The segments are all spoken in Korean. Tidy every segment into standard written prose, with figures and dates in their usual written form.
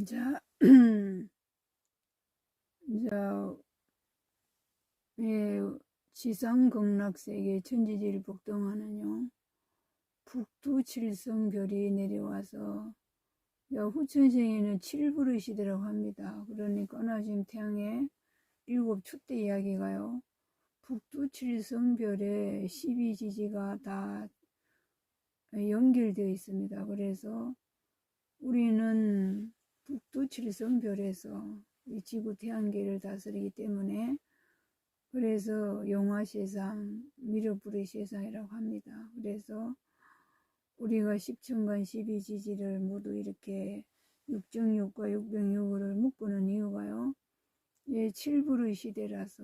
자, 자, 예, 지상극락세계 천지질 복동하는요, 북두칠성별이 내려와서, 후천생에는 칠부르시대라고 합니다. 그러니까 지금 태양의 일곱 촛대 이야기가요, 북두칠성별에 12지지가 다 연결되어 있습니다. 그래서 우리는 북두칠성별에서 이 지구 태양계를 다스리기 때문에 그래서 용화세상, 미륵불의 세상이라고 합니다. 그래서 우리가 십천간 12지지를 모두 이렇게 육정육과 육병육을 묶는 이유가요, 칠불의 시대라서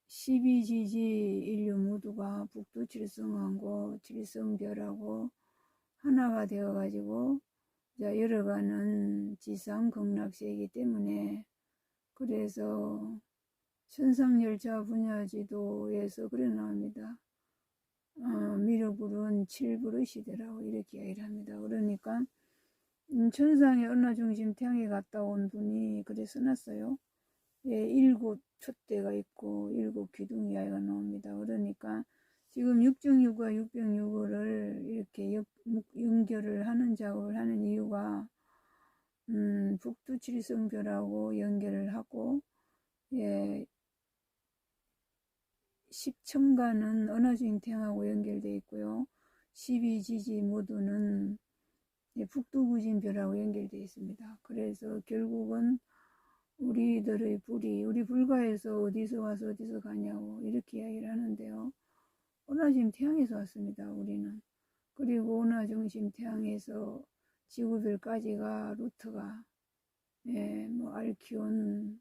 12지지 인류 모두가 북두칠성하고 칠성별하고 하나가 되어가지고 열어가는 지상극락세이기 때문에, 그래서 천상열차 분야지도에서 그래 나옵니다. 미륵불은 칠불의 시대라고 이렇게 이야기를 합니다. 그러니까 천상의 은하중심 태양에 갔다 온 분이 그래 써놨어요. 일곱 촛대가 있고 일곱 기둥 이야기가 나옵니다. 그러니까 지금 육정육과 육병육을 이렇게 연결을 하는 작업을 하는 이유가 북두칠성별하고 연결을 하고, 십천간은 은하중심 태양하고 연결되어 있고요. 12지지 모두는 북두구진별하고 연결되어 있습니다. 그래서 결국은 우리들의 불이, 우리 불가에서 어디서 와서 어디서 가냐고 이렇게 이야기를 하는데요, 은하중심 태양에서 왔습니다. 우리는. 그리고 은하중심 태양에서 지구별까지가 루트가 알키온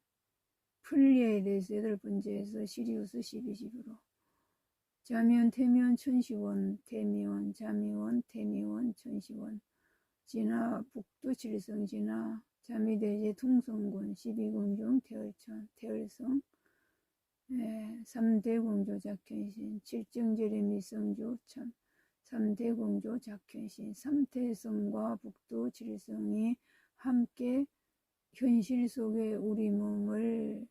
플리에 대해서 8번째에서 시리우스 12집으로 자미원, 태미원, 천시원, 태미원, 자미원, 태미원, 천시원, 진화, 북두칠성 진화, 자미대제 통성군, 12궁중, 태열천, 태열성, 3대궁조 작현신, 칠정제레미성조 천, 3대궁조 작현신, 삼태성과 북두칠성이 함께 현실 속에 우리 몸을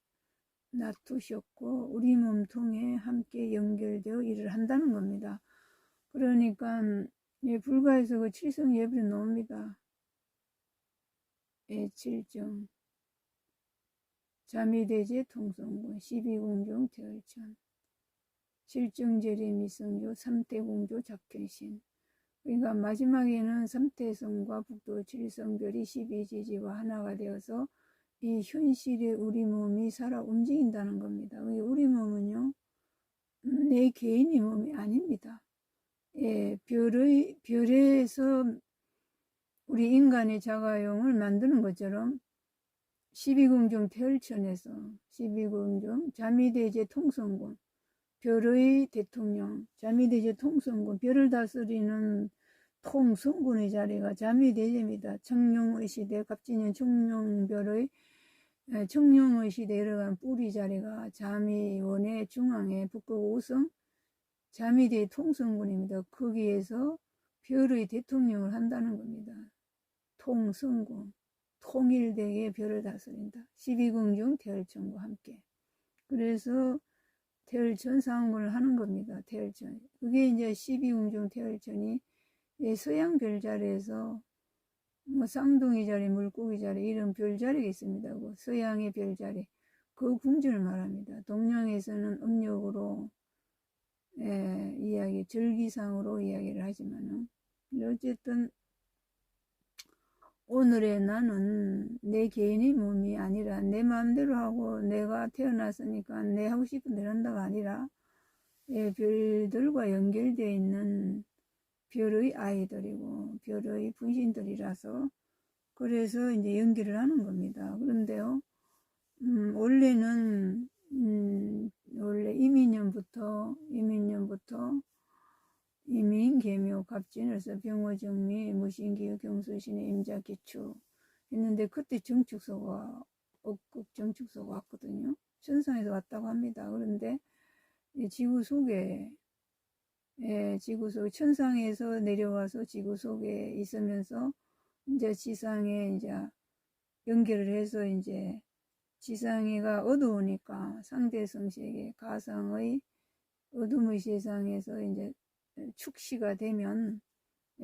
놔두셨고 우리 몸통에 함께 연결되어 일을 한다는 겁니다. 그러니까 불가에서 그 칠성 예불이 나옵니다. 칠정, 자미대제 통성군, 12궁중 태열천, 칠정제리미성조, 3대궁조 작현신. 그러니까 마지막에는 삼태성과 북두칠성별이 12지지와 하나가 되어서 이 현실에 우리 몸이 살아 움직인다는 겁니다. 우리 몸은요, 내 개인의 몸이 아닙니다. 별에서 우리 인간의 자가용을 만드는 것처럼 12궁중 태열천에서 12궁중 자미대제 통성군, 별의 대통령, 자미대제 통성군, 별을 다스리는 통성군의 자리가 자미대제입니다. 청룡의 시대, 갑진년 청룡별의 청룡의 시대에 들어간 뿌리 자리가 자미원의 중앙에 북극 5성 자미대 통성군입니다. 거기에서 별의 대통령을 한다는 겁니다. 통성군, 통일되게 별을 다스린다. 12궁중 태열천과 함께. 그래서 태열천 상군을 하는 겁니다. 태열천. 그게 이제 12궁중 태열천이 서양 별자리에서 쌍둥이 자리, 물고기 자리 이런 별자리가 있습니다. 서양의 별자리, 그 궁전을 말합니다. 동양에서는 음력으로 절기상으로 이야기를 하지만은, 어쨌든 오늘의 나는 내 개인의 몸이 아니라 내 마음대로 하고 내가 태어났으니까 내 하고 싶은 대로 한다가 아니라 별들과 연결되어 있는 별의 아이들이고 별의 분신들이라서 그래서 이제 연기를 하는 겁니다. 그런데요, 원래는 원래 이민년부터 이민, 계묘, 갑진에서 병호정미, 무신기후, 경수신의 임자기추 했는데 그때 정축소가 억극 정축소가 왔거든요. 천상에서 왔다고 합니다. 그런데 지구 속에 천상에서 내려와서 지구 속에 있으면서 이제 지상에 이제 연결을 해서 이제 지상이가 어두우니까 상대 성식의 가상의 어둠의 세상에서 이제 축시가 되면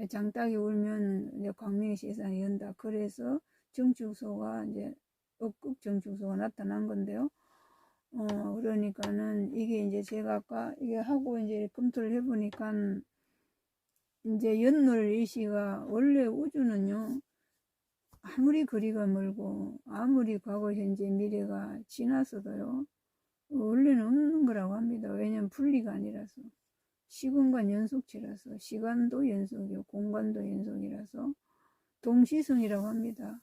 장닭이 울면 이제 광명의 세상이 연다. 그래서 정축소가 이제 억극 정축소가 나타난 건데요. 그러니까는 이게 이제 제가 아까 이게 하고 이제 검토를 해보니까 이제 연놀 일시가 원래 우주는요, 아무리 거리가 멀고 아무리 과거 현재 미래가 지났어도요 원래는 없는 거라고 합니다. 왜냐면 분리가 아니라서, 시공간 연속체라서, 시간도 연속이고 공간도 연속이라서 동시성이라고 합니다.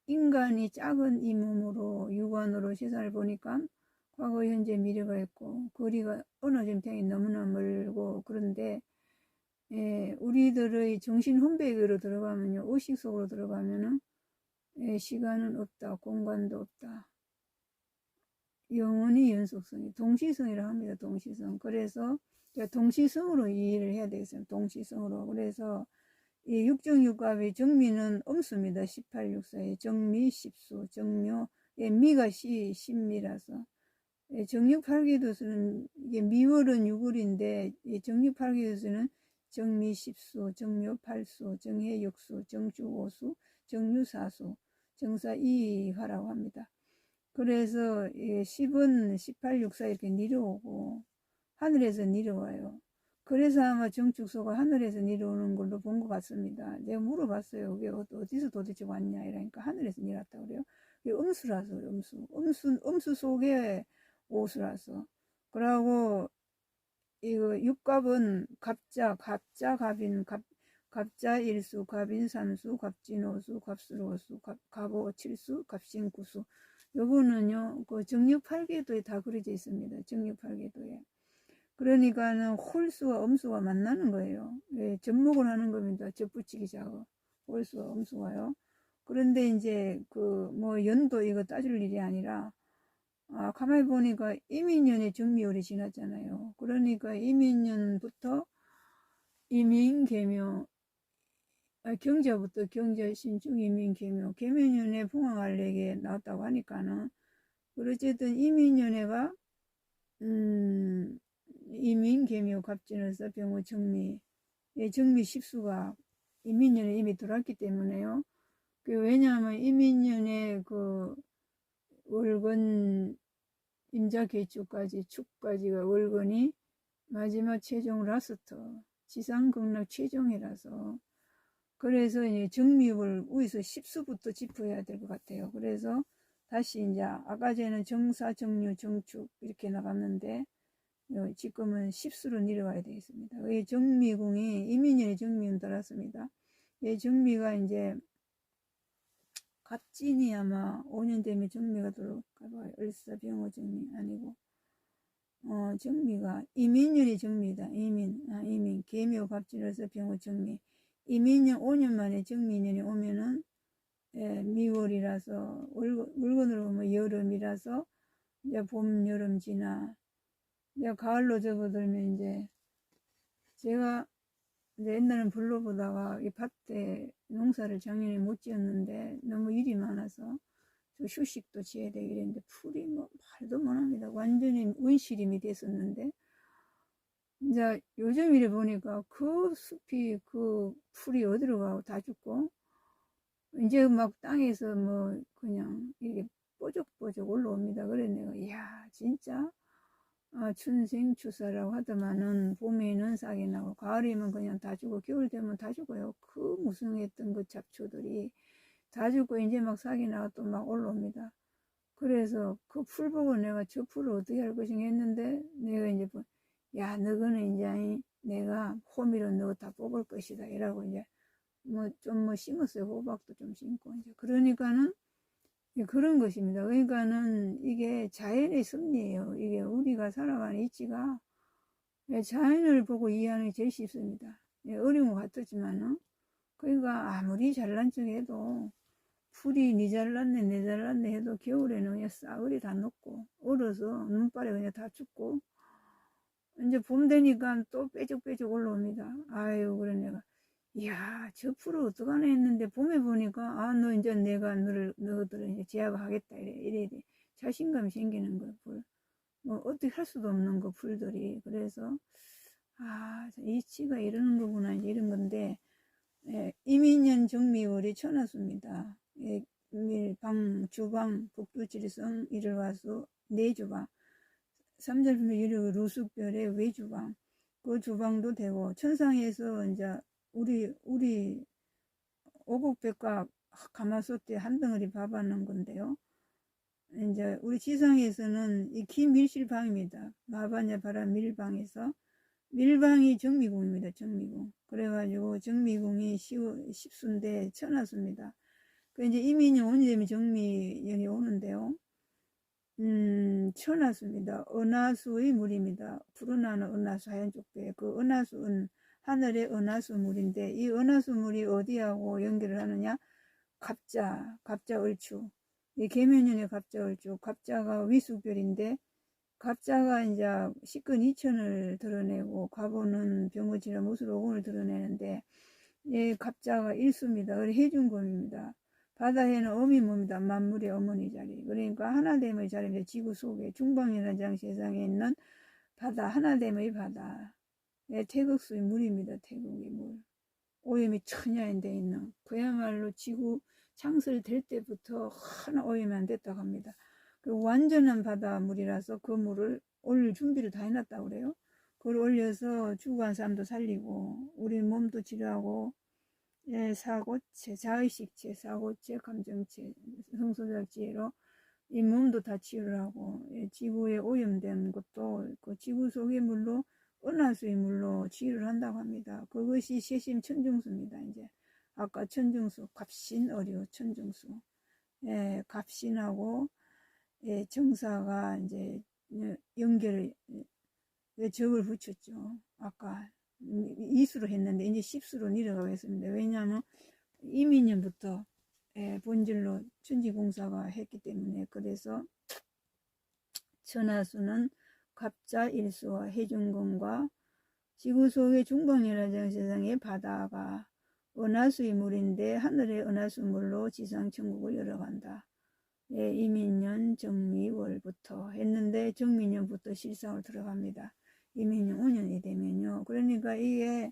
인간이 작은 이 몸으로 육안으로 세상을 보니까 과거 현재 미래가 있고 거리가 어느 점탱이 너무나 멀고, 그런데 우리들의 정신 혼배계로 들어가면요, 의식 속으로 들어가면은 시간은 없다, 공간도 없다, 영원히 연속성이 동시성이라고 합니다. 동시성. 그래서 동시성으로 이해를 해야 되겠습니다. 동시성으로. 그래서 이 육정육갑의 정미는 엄수입니다. 18육사의 정미, 십수, 정묘, 미가 신미라서 정육팔기도수는 이게 미월은 6월인데 정육팔기도수는 정미 10수, 정묘 8수, 정해 6수, 정주 5수, 정유 4수, 정사 2화라고 합니다. 그래서 10은 18, 64 이렇게 내려오고 하늘에서 내려와요. 그래서 아마 정축소가 하늘에서 내려오는 걸로 본 것 같습니다. 내가 물어봤어요. 그게 어디서 도대체 왔냐 이러니까 하늘에서 내려왔다고 그래요. 그게 음수라서, 음수 속에 오수라서. 그러고 이거 육갑은 갑자, 갑인, 갑자 1수, 갑인 3수, 갑진 5수, 갑술 5수, 갑오 7수, 갑신 9수. 요거는요, 그 정육팔계도에 다 그려져 있습니다. 정육팔계도에. 그러니까는 홀수와 엄수가 만나는 거예요. 예, 접목을 하는 겁니다. 접붙이기 작업. 홀수와 엄수가요. 그런데 이제 뭐 연도 이거 따질 일이 아니라, 가만히 보니까 이민년의 정미월이 지났잖아요. 그러니까 이민년부터 이민, 계묘, 경자부터 경자, 신중, 이민, 계묘, 계묘년에 풍왕알렉에 나왔다고 하니까는, 어쨌든 이민년에가 이민, 계묘, 갑진을서 병호, 정미, 정미 십수가 이민년에 이미 들어왔기 때문에요. 왜냐하면 이민년에 월근, 임자, 개축까지, 축까지가 월근이 마지막 최종 라스트, 지상 극락 최종이라서, 그래서 이제 정미월 위에서 십수부터 짚어야 될 것 같아요. 그래서 다시 이제 아까 전에는 정사, 정유, 정축 이렇게 나갔는데 지금은 십수로 내려와야 되겠습니다. 정미궁이 이민년에 정미운 들었습니다. 정미가 이제 갑진이 아마 5년 되면 정미가 들어올까 봐요. 을사병호 정미 아니고 정미가 이민년이 정미다. 이민 계묘 갑진 을사병호 정미. 이민년 5년 만에 정미년이 오면은 미월이라서 물건으로 보면 여름이라서 이제 봄, 여름 지나 이제 가을로 접어들면 이제 제가 이제 옛날엔 불로 보다가 이 밭에 농사를 작년에 못 지었는데 너무 일이 많아서 저 휴식도 지어야 되고 이랬는데 풀이 뭐 말도 못합니다. 완전히 원시림이 됐었는데 이제 요즘 이래 보니까 그 숲이 그 풀이 어디로 가고 다 죽고 이제 막 땅에서 뭐 그냥 이게 뽀족뽀족 올라옵니다. 그래 내가 이야 진짜 춘생추사라고 하더만은 봄에는 싹이 나고 가을이면 그냥 다 죽고 겨울 되면 다 죽어요. 그 무성했던 그 잡초들이 다 죽고 이제 막 싹이 나고 또 막 올라옵니다. 그래서 그 풀 보고 내가 저 풀을 어떻게 할 것인가 했는데 내가 이제 야 너거는 이제 내가 호미로 너 다 뽑을 것이다 이라고 이제 좀 심었어요. 호박도 좀 심고 이제 그러니까는 그런 것입니다. 그러니까는 이게 자연의 섭리예요. 이게 우리가 살아가는 이치가 자연을 보고 이해하는 게 제일 쉽습니다. 어려운 것 같았지만은 그러니까 아무리 잘난 척 해도 풀이 니 잘났네 내 잘났네 해도 겨울에는 그냥 싸그리 다 녹고 얼어서 눈발에 그냥 다 죽고 이제 봄 되니까 또 빼죽빼죽 올라옵니다. 아유 그래 내가 이야, 저 프로 어떡하나 했는데, 봄에 보니까, 아, 너 이제 내가 너희들을 이제 제압하겠다. 이래 자신감이 생기는 거야, 불. 뭐, 어떻게 할 수도 없는 거, 불들이. 그래서, 아, 이치가 이러는 거구나, 이제 이런 건데, 예, 이민년 정미월이 천하수입니다. 예, 밀방, 주방, 북두칠성, 일월화수, 내주방. 삼절분의 유력 루숙별의 외주방. 그 주방도 되고, 천상에서 이제 우리 오곡백과 가마솥에 한 덩어리 밥하는 건데요. 이제 우리 지상에서는 이 기밀실방입니다. 마바냐 바라 밀방에서 밀방이 정미궁입니다. 정미궁. 그래가지고 정미궁이 십수인데 천하수입니다. 그 이제 이민년 온이 되면 정미년이 오는데요. 천하수입니다. 은하수의 물입니다. 푸른 하늘 은하수 하얀 쪽배. 그 은하수는 하늘의 은하수 물인데 이 은하수 물이 어디하고 연결을 하느냐? 갑자 을추. 이 계면연의 갑자 을추. 갑자가 위수별인데 갑자가 이제 식근 이천을 드러내고 과보는 병거지라 무술오공을 드러내는데 예, 갑자가 일수입니다. 해중검입니다. 바다에는 어미 뭡니다. 만물의 어머니 자리. 그러니까 하나됨의 자리입니다. 지구 속에 중방이라는 장 세상에 있는 바다, 하나됨의 바다. 예, 태극수의 물입니다. 태극의 물. 오염이 천야인데 있는 그야말로 지구 창설될 때부터 하나 오염이 안 됐다고 합니다. 그리고 완전한 바다물이라서 그 물을 올릴 준비를 다 해놨다고 그래요. 그걸 올려서 죽어간 사람도 살리고 우리 몸도 치료하고 예, 사고체, 자의식체, 사고체, 감정체, 성소작지로 이 몸도 다 치유를 하고 예, 지구에 오염된 것도 그 지구 속의 물로 은하수의 물로 치유를 한다고 합니다. 그것이 세심 천중수입니다. 이제 아까 천중수, 갑신, 어류, 천중수. 예, 갑신하고 예, 정사가 이제 연결을 적을 붙였죠. 아까 이수로 했는데 이제 10수로 내려가겠습니다. 왜냐하면 이민년부터 예, 본질로 천지공사가 했기 때문에 그래서 천하수는 갑자 일수와 해중공과 지구 속의 중방이라는 세상의 바다가 은하수의 물인데 하늘의 은하수 물로 지상 천국을 열어간다. 예, 이민년 정미월부터 했는데 정미년부터 실상으로 들어갑니다. 이민년 5년이 되면요. 그러니까 이게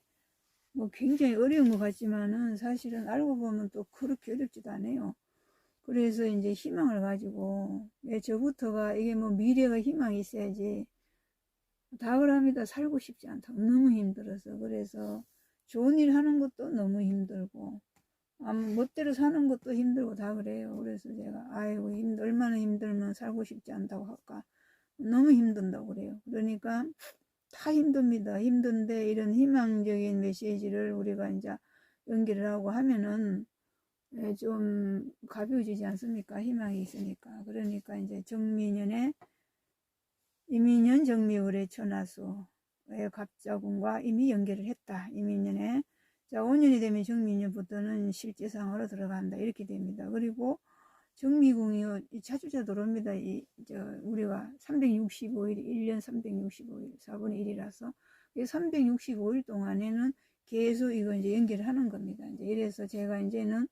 뭐 굉장히 어려운 것 같지만은 사실은 알고 보면 또 그렇게 어렵지도 않아요. 그래서 이제 희망을 가지고 예, 저부터가 이게 뭐 미래가 희망이 있어야지 다을 합니다. 살고 싶지 않다고 너무 힘들어서 그래서 좋은 일 하는 것도 너무 힘들고 멋대로 사는 것도 힘들고 다 그래요. 그래서 제가 아이고 얼마나 힘들면 살고 싶지 않다고 할까 너무 힘든다고 그래요. 그러니까 다 힘듭니다. 힘든데 이런 희망적인 메시지를 우리가 이제 연기를 하고 하면은 좀 가벼워지지 않습니까? 희망이 있으니까. 그러니까 이제 정미년에 이민년 정미월의 천하수의 갑자군과 이미 연결을 했다. 이민년에 자 5년이 되면 정미년부터는 실제상으로 들어간다. 이렇게 됩니다. 그리고 정미궁이 자주자 들어옵니다. 우리가 365일, 1년 365일, 4분의 1이라서 365일 동안에는 계속 이거 이제 연결을 하는 겁니다. 이제 이래서 제가 이제는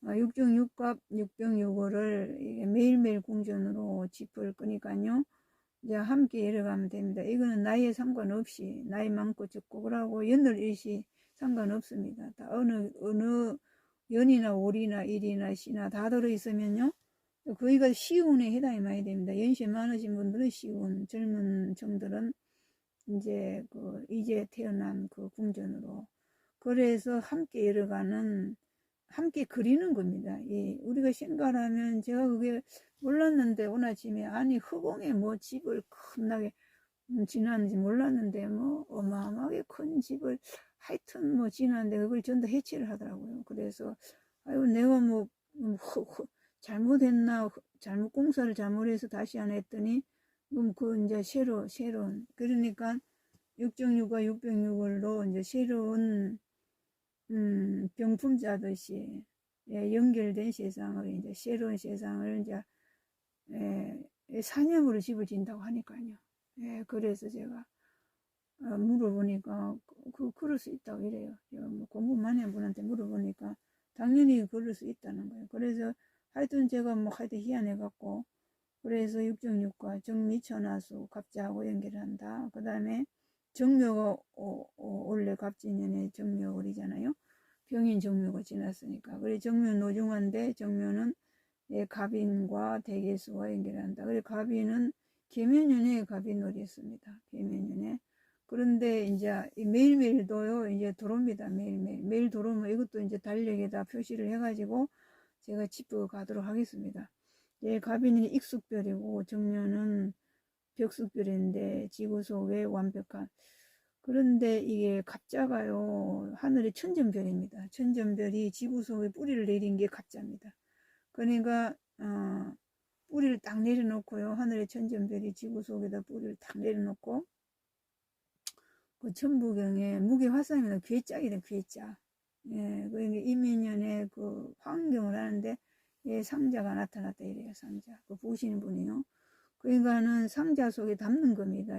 6중6갑 6병6호를 매일매일 궁전으로 짚을 거니까요. 이제 함께 열어가면 됩니다. 이거는 나이에 상관없이 나이 많고 적고 그러고 연월 일시 상관없습니다. 다 어느 연이나 월이나 일이나 시나 다 들어있으면요. 거기가 시운에 해당이 많이 됩니다. 연세 많으신 분들은 시운, 젊은 청들은 이제 태어난 그 궁전으로. 그래서 함께 열어가는, 함께 그리는 겁니다. 예, 우리가 생각하면 제가 그게 몰랐는데 오늘 아침에 아니 허공에 뭐 집을 큰나게 지나는지 몰랐는데 뭐 어마어마하게 큰 집을 하여튼 뭐 지나는데 그걸 전부 해체를 하더라고요. 그래서 아유 내가 뭐 잘못했나 잘못 공사를 잘못해서 다시 안 했더니 그 이제 새로운 그러니까 6.6과 6.6을로 이제 새로운 병품 짜듯이 예, 연결된 세상을 이제 새로운 세상을 이제 사념으로 집을 진다고 하니까요. 예, 그래서 제가 물어보니까 그럴 수 있다고 이래요. 제가 뭐 공부 많이 한 분한테 물어보니까 당연히 그럴 수 있다는 거예요. 그래서 하여튼 제가 뭐 하여튼 희한해갖고 그래서 6.6과 정미천하수 갑자하고 연결을 한다. 그 다음에 정묘가 원래 갑진년에 정묘월이잖아요. 병인 정묘가 지났으니까. 그래 정묘 노중한데 정묘는 갑인과 대개수와 연결한다. 그래 갑인은 계면년에 갑인월이 있습니다. 계면년에. 그런데 이제 매일매일도요 이제 들어옵니다. 매일 들어오면 이것도 이제 달력에다 표시를 해가지고 제가 짚어 가도록 하겠습니다. 갑인은 익숙별이고 정묘는 벽숙별인데 지구 속에 완벽한. 그런데 이게 갑자가요 하늘의 천전별입니다. 천전별이 지구 속에 뿌리를 내린 게 갑자입니다. 그러니까 뿌리를 딱 내려놓고요. 하늘의 천전별이 지구 속에다 뿌리를 딱 내려놓고 그 천부경에 무게화살입니다. 괴짝이다 괴짝. 예, 그러니까 이민년에 그 환경을 하는데 예, 상자가 나타났다 이래요. 상자. 그 보시는 분이요. 그러니까는 상자 속에 담는 겁니다.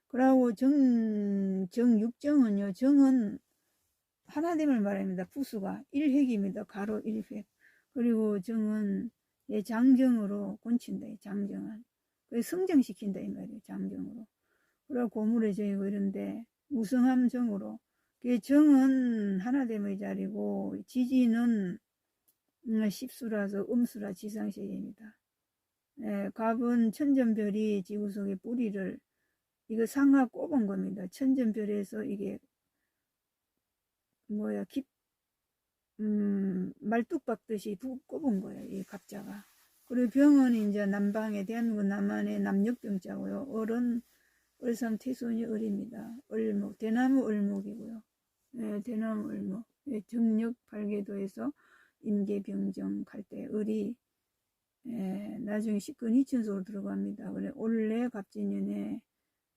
그러고 정육정은요. 정은 하나됨을 말합니다. 부수가 1획입니다. 가로 1획. 그리고 정은 예, 장정으로 곤친다. 장정한. 그래서 성장시킨다 이 말이에요. 장정으로. 그리고 고물의 정이고 이런데 우성함 정으로. 정은 하나됨의 자리고 지지는 십수라서 음수라 지상세계입니다. 예, 갑은 천전별이 지구 속에 뿌리를 이거 상하 꼽은 겁니다. 천전별에서 이게 뭐야 말뚝 박듯이 꼽은 거예요. 이 갑자가. 그리고 병은 이제 남방에 대한민국 남한의 남녘병자고요. 을은 을삼태순이 을입니다. 을목 대나무 을목이고요. 예, 대나무 을목. 예, 정력 발계도에서 임계병정 갈 때 을이 예, 나중에 식근 이천소로 들어갑니다. 그래 올해 갑진년에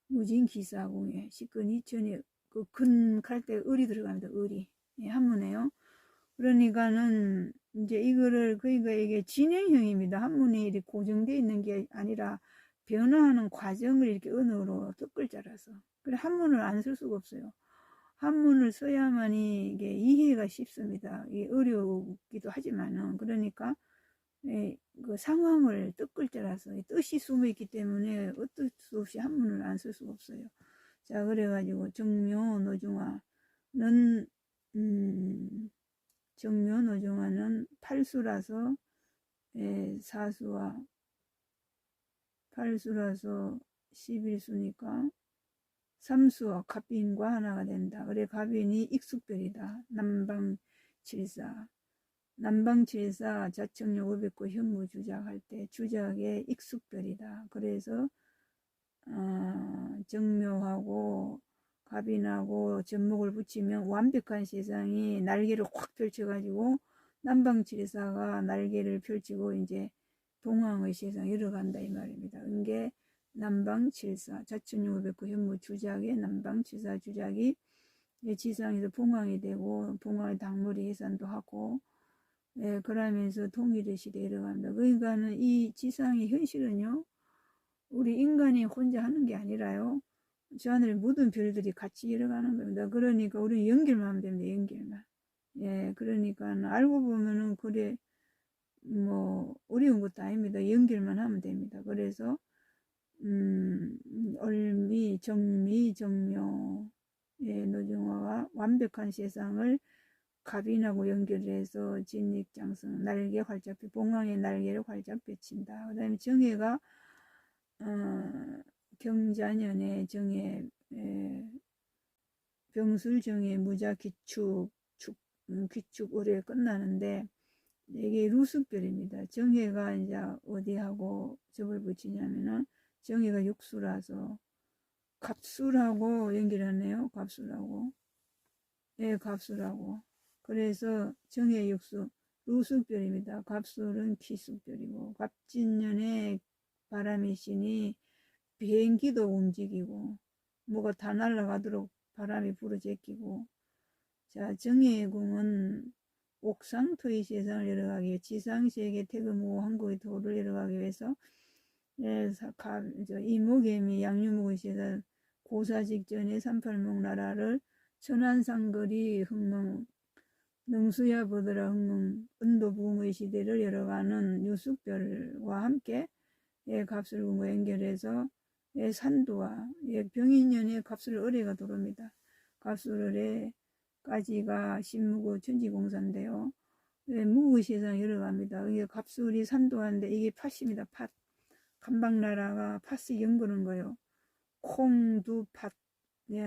무진기사공에 식근 이천이 그 근 갈 때 을이 들어갑니다. 을이 예, 한문에요. 그러니까는 이제 이거를 그러니까 이게 진행형입니다. 한문이 이렇게 고정되어 있는 게 아니라 변화하는 과정을 이렇게 언어로 뜻글자라서 그래 한문을 안 쓸 수가 없어요. 한문을 써야만이 이게 이해가 쉽습니다. 이게 어려우기도 하지만은 그러니까 그 상황을 뜻글자라서 뜻이 숨어 있기 때문에 어쩔 수 없이 한문을 안 쓸 수가 없어요. 자 그래가지고 정묘 노중화는 정묘 노중화는 팔수라서 사수와 팔수라서 11수니까 삼수와 갑인과 하나가 된다. 그래 갑인이 익숙별이다. 남방칠사 남방칠사 자청력 509 현무주작할 때 주작의 익숙별이다. 그래서 정묘하고 갑인하고 접목을 붙이면 완벽한 세상이 날개를 확 펼쳐가지고 남방칠사가 날개를 펼치고 이제 동황의 세상 열어간다 이 말입니다. 이게 남방칠사 자천육 509 현무주작의 남방칠사 주작이 지상에서 봉황이 되고 봉황의 당물이 해산도 하고 예, 그러면서 통일의 시대에 들어갑니다. 그러니까는 이 지상의 현실은요, 우리 인간이 혼자 하는 게 아니라요, 저 하늘의 모든 별들이 같이 일어가는 겁니다. 그러니까 우리는 연결만 하면 됩니다. 연결만. 예, 그러니까 알고 보면은 그래 뭐 어려운 것도 아닙니다. 연결만 하면 됩니다. 그래서 얼미, 정미, 정묘, 예, 노중화가 완벽한 세상을 갑인하고 연결해서 진익장성 날개 활짝 봉황의 날개를 활짝 펼친다. 그 다음에 정해가 경자년에 정해 병술정해 무자 기축 기축 올해 끝나는데 이게 루수별입니다. 정해가 이제 어디하고 접을 붙이냐면은 정해가 육수라서 갑술하고 연결하네요. 갑술하고 예, 갑술하고 그래서 정해육수 루수별입니다. 갑술은 기수별이고 갑진년에 바람이 시니 비행기도 움직이고 뭐가 다 날아가도록 바람이 불어제끼고 자 정해궁은 옥상토의 세상을 열어가기 위해 지상세계 태금호 한국의 도를 열어가기 위해서 이목개미 양유목의 세상 고사 직전에 38목 나라를 천안상거리 흥농 능수야 보더라 흥농 은도부흥의 시대를 열어가는 유숙별과 함께 갑술궁과 연결해서 산도와 병인년에 갑술 을해가 들어옵니다. 갑술 을해까지가 신무고 천지공사인데요. 무의 세상 열어갑니다. 이게 갑술이 산도한데 이게 팥입니다. 팥. 감방나라가 팥을 연거는 거요. 콩두 팥.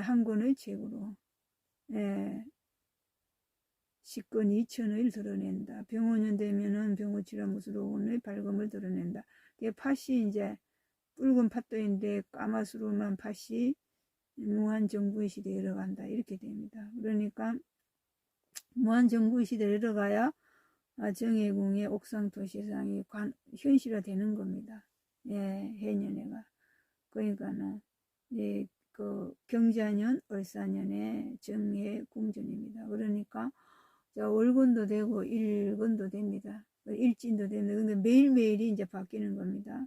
한 권의 책으로. 식권 2천을 드러낸다. 병오년 되면은 병오칠화무수로운의 밝음을 드러낸다. 팥이 이제 붉은 팥도인데 까마스름한 팥이 무한정부의 시대에 들어간다. 이렇게 됩니다. 그러니까 무한정부의 시대에 들어가야 정해궁의 옥상토시상이 현실화되는 겁니다. 해년에가. 그러니까는 그 경자년, 을사년에 정해궁전입니다. 그러니까 월건도 되고 일건도 됩니다. 일진도 됩니다. 근데 매일매일이 이제 바뀌는 겁니다.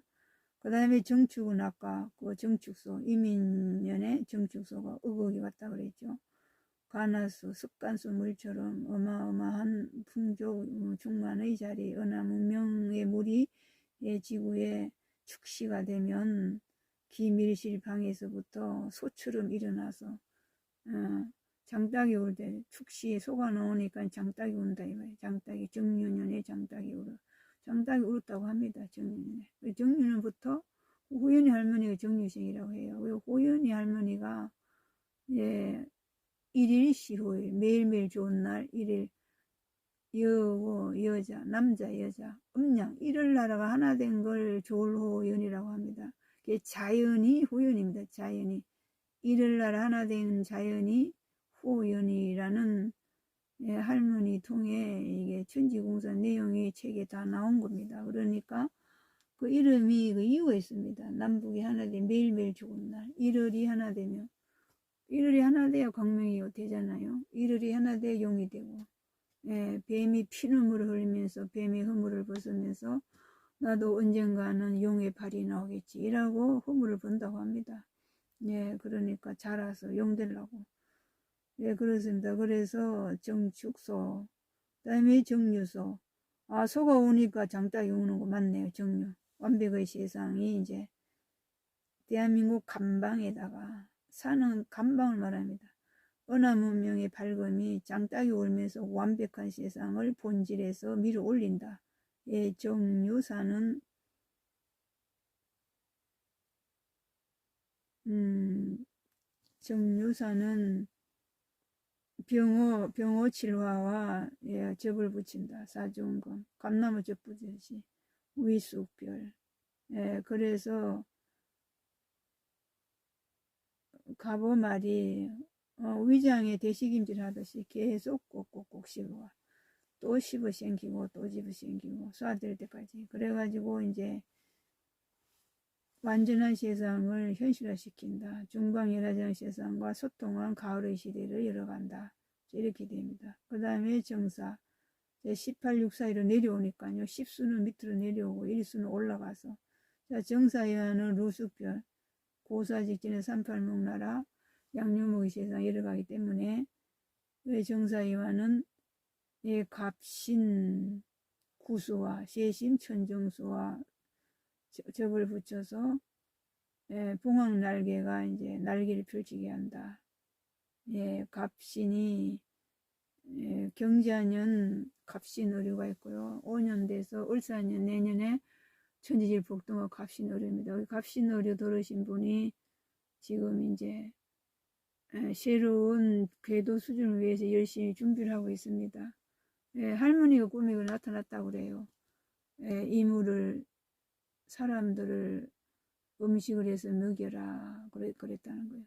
그 다음에 정축은 아까 그 정축소, 이민년에 정축소가 의곡이 왔다 그랬죠. 가나수, 습간수 물처럼 어마어마한 풍족, 충만의 자리, 은하 문명의 물이 지구에 축시가 되면 기밀실 방에서부터 소처럼 일어나서 장닭이 올 때 축시에 소가 나오니까 장닭이 온다 이거예요. 장닭이 정유년에 장닭이 울어. 장닭이 울었다고 합니다. 정유년에. 정유년부터 호연이 할머니가 정유생이라고 해요. 호연이 할머니가 일일 시호일 매일매일 좋은 날 일일 여호 여자 남자 여자 음양 일을 나라가 하나 된 걸 조울호연이라고 합니다. 자연이 호연입니다. 자연이 일을 나라 하나 된 자연이 호연이라는 할머니 통해 이게 천지공사 내용이 책에 다 나온 겁니다. 그러니까 그 이름이 그 이유가 있습니다. 남북이 하나 되 매일매일 좋은 날 일월이 하나 되면 일월이 하나 돼야 광명이 되잖아요. 일월이 하나 돼야 용이 되고 뱀이 피눈물을 흘리면서 뱀의 허물을 벗으면서 나도 언젠가는 용의 발이 나오겠지 이라고 허물을 본다고 합니다. 그러니까 자라서 용 되려고. 그렇습니다. 그래서 정축소, 그 다음에 정유소. 소가 오니까 장닭이 오는 거 맞네요. 정유. 완벽의 세상이 이제 대한민국 감방에다가 사는 감방을 말합니다. 은하 문명의 밝음이 장닭이 울면서 완벽한 세상을 본질에서 밀어 올린다. 정유사는 정유사는 병호 칠화와 접을 붙인다. 사중금 감나무 접 붙이듯이 위숙별. 그래서 갑오 말이 위장에 대식임질 하듯이 계속 꼭꼭꼭 씹어와. 또 씹어 생기고 또 씹어 생기고 쏴될 때까지. 그래가지고 이제 완전한 세상을 현실화시킨다. 중방열화장 세상과 소통한 가을의 시대를 열어간다. 이렇게 됩니다. 그 다음에 정사. 18, 6 사이로 내려오니까요. 10수는 밑으로 내려오고 1수는 올라가서. 정사여하는 루수별. 고사 직전에 38목 나라 양유목의 세상 열어가기 때문에 정사여하는 갑신 구수와 세심 천정수와 접을 붙여서 봉황 날개가 이제 날개를 펼치게 한다. 갑신이 경자년 갑신 오류가 있고요. 5년 돼서 을사년 내년에 천지질 복동과 갑신 오류입니다. 갑신 오류 들으신 분이 지금 이제 새로운 궤도 수준을 위해서 열심히 준비를 하고 있습니다. 할머니가 꿈에 나타났다고 그래요. 이물을 사람들을 음식을 해서 먹여라 그랬다는 거예요.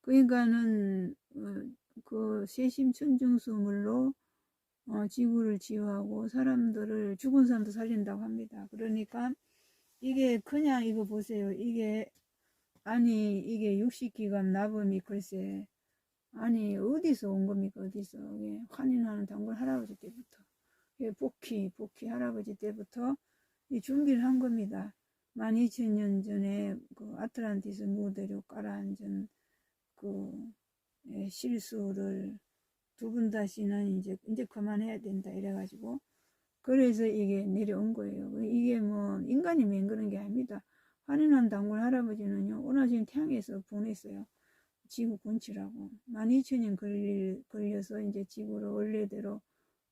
그러니까는 그 세심천중수물로 지구를 치유하고 사람들을 죽은 사람도 살린다고 합니다. 그러니까 이게 그냥 이거 보세요. 이게 이게 60기감 나범이 글쎄 어디서 온 겁니까? 어디서 환인하는 단골 할아버지 때부터 복희 할아버지 때부터 준비를 한 겁니다. 12,000년 전에 그 아틀란티스 무대로 깔아앉은 실수를 두 번 다시는 이제 그만해야 된다 이래가지고 그래서 이게 내려온 거예요. 이게 뭐 인간이 맹그런 게 아닙니다. 한인한 단골 할아버지는요 은하수인 태양에서 보냈어요. 지구 군치라고 12,000년 걸려서 이제 지구로 원래대로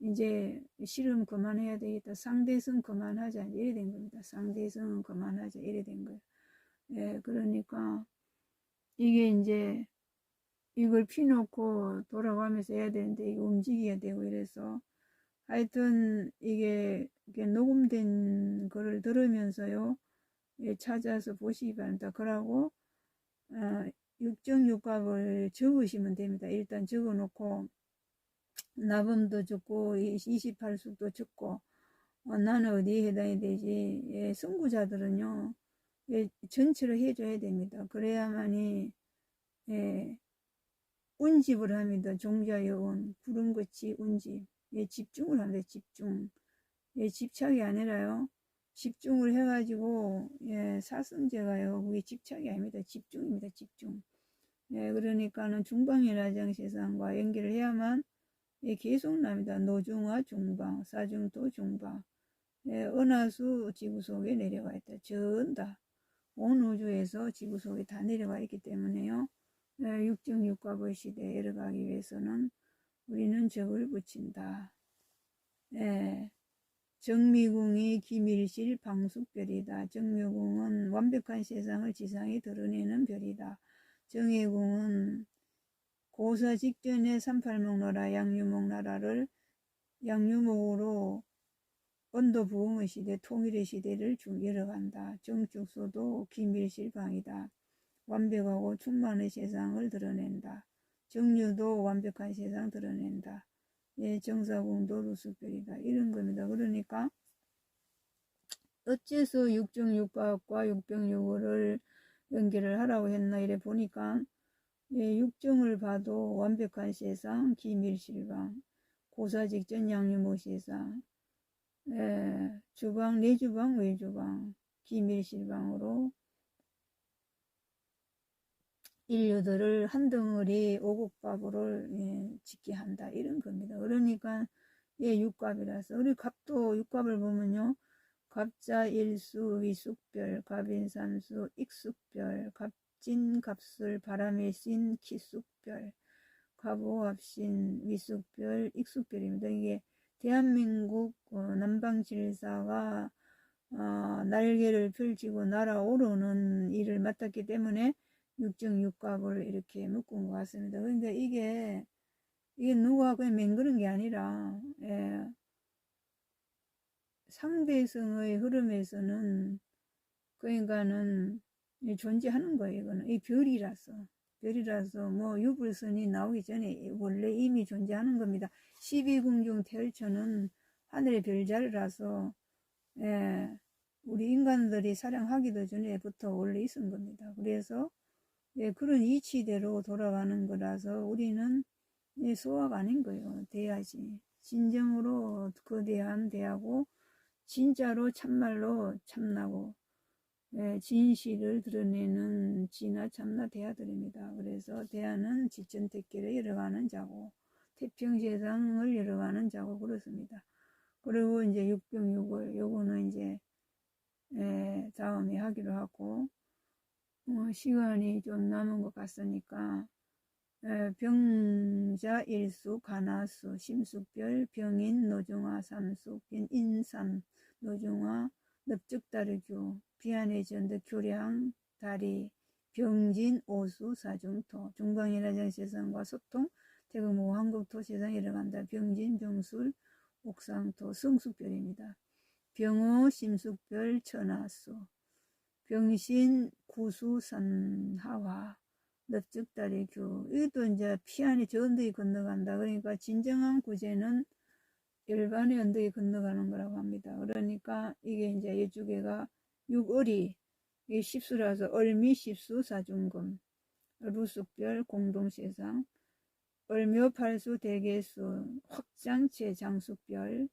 이제 실험 그만해야 되겠다. 상대성 그만하자 이래 된 겁니다. 상대성 그만하자 이래 된 거예요. 예, 그러니까 이게 이제 이걸 피놓고 돌아가면서 해야 되는데 이게 움직여야 되고 이래서 하여튼 이게 녹음된 거를 들으면서요 예, 찾아서 보시기 바랍니다. 그러고 6.6값을 적으시면 됩니다. 일단 적어 놓고 나범도 적고 28숙도 적고 나는 어디에 해당이 되지. 예, 선구자들은요 예, 전체를 해줘야 됩니다. 그래야만이 예, 운집을 합니다. 종자여운 구름같이 운집. 예, 집중을 합니다. 집중. 예, 집착이 아니라요. 집중을 해가지고 예, 사성제가요. 그게 집착이 아닙니다. 집중입니다. 집중. 예, 그러니까는 중방이라장 세상과 연결을 해야만 예, 계속 납니다. 노중화 중방, 사중도 중방. 예, 은하수 지구 속에 내려와 있다. 전다. 온 우주에서 지구 속에 다 내려와 있기 때문에요. 6.6값의 시대에 내려가기 위해서는 우리는 적을 붙인다. 예, 정미궁이 기밀실 방숙별이다. 정묘궁은 완벽한 세상을 지상에 드러내는 별이다. 정해궁은 고사 직전에 38목나라 양유목나라를 양유목으로 언도 부흥의 시대, 통일의 시대를 열어간다. 정축소도 기밀실방이다. 완벽하고 충만의 세상을 드러낸다. 정유도 완벽한 세상 드러낸다. 예, 정사궁도 루스별이다. 이런 겁니다. 그러니까 어째서 6.6값과 6.6을 연결을 하라고 했나 이래 보니까 예, 6정을 봐도 완벽한 세상, 기밀실방, 고사 직전 양유모 세상, 예, 주방, 내주방, 외주방, 기밀실방으로 인류들을 한 덩어리 오곡밥으로 예, 짓게 한다. 이런 겁니다. 그러니까 예, 육갑이라서 우리 갑도 육갑을 보면요. 갑자 일수 위숙별, 갑인삼수 익숙별, 갑진 갑술 바람의 신 기숙별, 갑오합신 위숙별 익숙별입니다. 이게 대한민국 남방질사가 날개를 펼치고 날아오르는 일을 맡았기 때문에 6.6값을 이렇게 묶은 것 같습니다. 그런데 이게 누가 그냥 맹그런 게 아니라 예, 상대성의 흐름에서는 그러니까는 존재하는 거예요. 이거는 이 별이라서 뭐 유불선이 나오기 전에 원래 이미 존재하는 겁니다. 12궁 중 태열천은 하늘의 별자리라서 예, 우리 인간들이 사랑하기도 전에부터 원래 있은 겁니다. 그래서 예, 그런 이치대로 돌아가는 거라서 우리는 예, 소화가 아닌 거예요. 돼야지. 진정으로 거대한 대하고 진짜로 참말로 참나고 예, 진실을 드러내는 지나 참나 대하들입니다. 그래서 대하는 지천택기를 열어가는 자고 태평세상을 열어가는 자고 그렇습니다. 그리고 이제 6.6을 요거는 이제 예, 다음에 하기로 하고 시간이 좀 남은 것 같으니까 병자 일수 가나수 심숙별 병인 노중화 삼숙 인삼 노중화 넓적다르교 비안의 전득 교량 다리 병진 오수 사중토 중방이라장 세상과 소통 대금호 한국토 세상 이어간다. 병진 병술 옥상토 성숙별입니다. 병호 심숙별 천하수 병신 구수산하화 넓적다리 교 이것도 이제 피안이 저 언덕이 건너간다. 그러니까 진정한 구제는 일반의 언덕이 건너가는 거라고 합니다. 그러니까 이게 이제 이쪽에가 6월이 이게 십수라서 얼미 십수 사중금 루숙별 공동세상 얼묘 팔수 대개수 확장체 장숙별